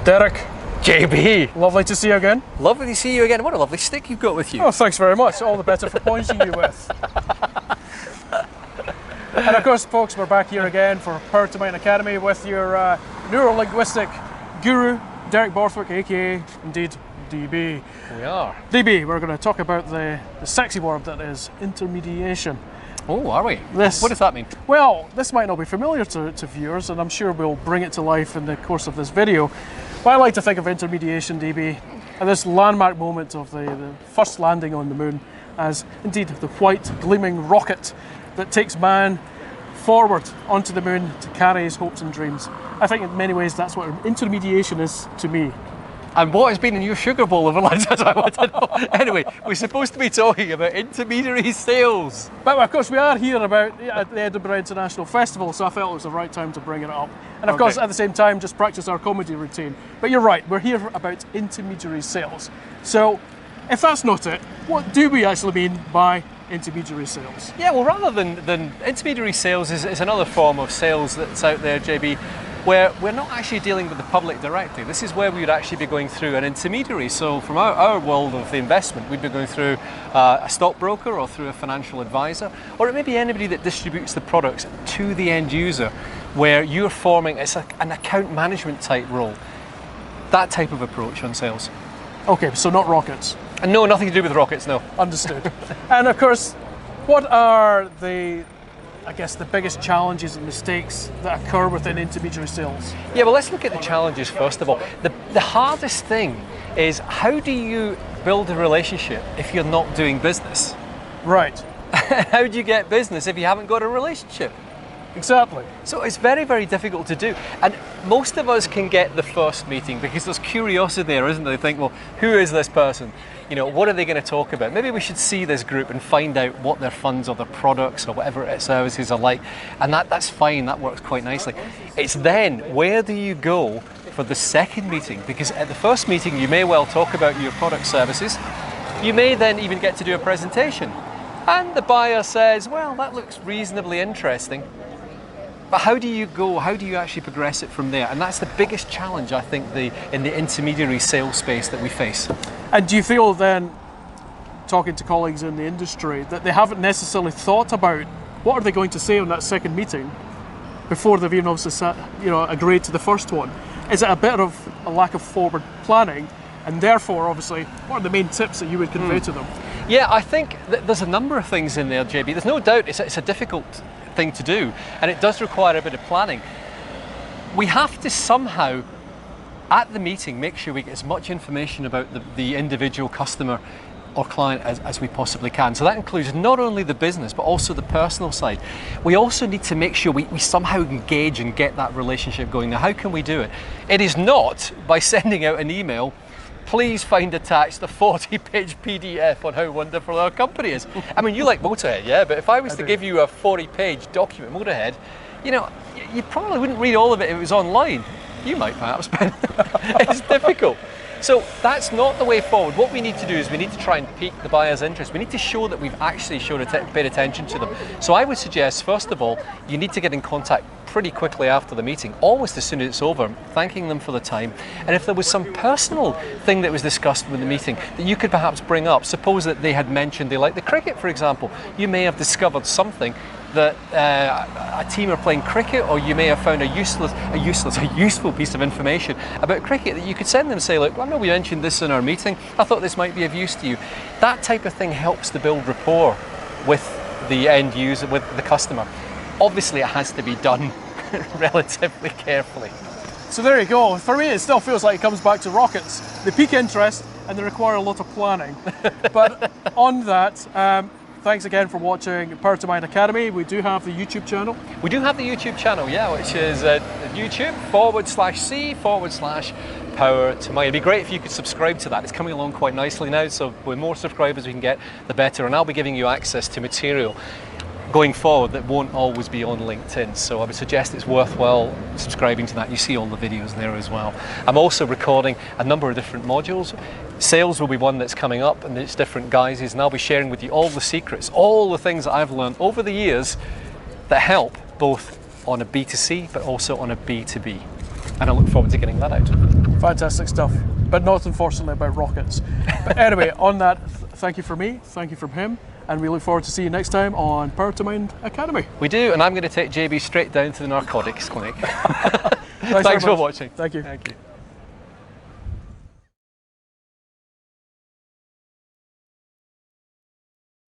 Derek. JB. Lovely to see you again. Lovely to see you again. What a lovely stick you've got with you. Oh, thanks very much. All the better for pointing you with. And of course, folks, we're back here again for Power to Mind Academy with your neuro-linguistic guru, Derek Borthwick, aka, indeed, DB. We are. DB, we're going to talk about the sexy word that is intermediation. Oh, are we? What does that mean? Well, this might not be familiar to viewers, and I'm sure we'll bring it to life in the course of this video. But I like to think of intermediation, DB, and this landmark moment of the first landing on the moon as indeed the white gleaming rocket that takes man forward onto the moon to carry his hopes and dreams. I think in many ways that's what intermediation is to me. And what has been in your sugar bowl over lunch? That's what I want to know. Anyway, we're supposed to be talking about intermediary sales. But of course we are here about at the Edinburgh International Festival, so I felt it was the right time to bring it up. And of course at the same time just practice our comedy routine. But you're right, we're here about intermediary sales. So if that's not it, what do we actually mean by intermediary sales? Yeah, well, rather than intermediary sales is another form of sales that's out there, JB, where we're not actually dealing with the public directly. This is where we would actually be going through an intermediary. So from our world of the investment, we'd be going through a stockbroker or through a financial advisor, or it may be anybody that distributes the products to the end user, where you're forming, it's an account management type role. That type of approach on sales. Okay, so not rockets. And no, nothing to do with rockets, no. Understood. And of course, what are the biggest challenges and mistakes that occur within intermediary sales? Yeah, well, let's look at the challenges first of all. The hardest thing is, how do you build a relationship if you're not doing business? Right. How do you get business if you haven't got a relationship? Exactly. So it's very, very difficult to do. And most of us can get the first meeting because there's curiosity there, isn't there? They think, well, who is this person? You know, what are they going to talk about? Maybe we should see this group and find out what their funds or their products or whatever services are like. And that's fine, that works quite nicely. It's then, where do you go for the second meeting? Because at the first meeting, you may well talk about your product services. You may then even get to do a presentation. And the buyer says, well, that looks reasonably interesting. But how do you go? How do you actually progress it from there? And that's the biggest challenge, I think, in the intermediary sales space that we face. And do you feel then, talking to colleagues in the industry, that they haven't necessarily thought about what are they going to say on that second meeting before they've even obviously agreed to the first one? Is it a bit of a lack of forward planning? And therefore, obviously, what are the main tips that you would convey to them? Yeah, I think there's a number of things in there, JB. There's no doubt it's a difficult thing to do, and it does require a bit of planning. We have to somehow, at the meeting, make sure we get as much information about the individual customer or client as we possibly can. So that includes not only the business, but also the personal side. We also need to make sure we somehow engage and get that relationship going. Now, how can we do it? It is not by sending out an email, please find attached the 40-page PDF on how wonderful our company is. I mean, you like Motorhead, yeah, but if I was to give you a 40-page document, Motorhead, you know, you probably wouldn't read all of it if it was online. You might perhaps, but it's difficult. So that's not the way forward. What we need to do is we need to try and pique the buyer's interest. We need to show that we've actually paid attention to them. So I would suggest, first of all, you need to get in contact pretty quickly after the meeting, almost as soon as it's over, thanking them for the time. And if there was some personal thing that was discussed with the meeting that you could perhaps bring up, suppose that they had mentioned they like the cricket, for example, you may have discovered something that a team are playing cricket, or you may have found a useful piece of information about cricket that you could send them and say, look, I know we mentioned this in our meeting, I thought this might be of use to you. That type of thing helps to build rapport with the end user, with the customer. Obviously it has to be done relatively carefully. So there you go. For me, it still feels like it comes back to rockets. They pique interest and they require a lot of planning. But on that, thanks again for watching Power to Mind Academy. We do have the YouTube channel. We do have the YouTube channel, yeah, which is YouTube.com/C/Power to Mind. It'd be great if you could subscribe to that. It's coming along quite nicely now, so the more subscribers we can get, the better. And I'll be giving you access to material going forward that won't always be on LinkedIn, so I would suggest it's worthwhile subscribing to that. You see all the videos there as well. I'm also recording a number of different modules. Sales will be one that's coming up, and it's different guises, and I'll be sharing with you all the secrets, all the things that I've learned over the years that help both on a B2C but also on a B2B. And I look forward to getting that out. Fantastic stuff, but not unfortunately about rockets. But anyway, on that, thank you from me, thank you from him, and we look forward to seeing you next time on Power to Mind Academy. We do, and I'm going to take JB straight down to the narcotics clinic. Thanks for watching. Thank you. Thank you.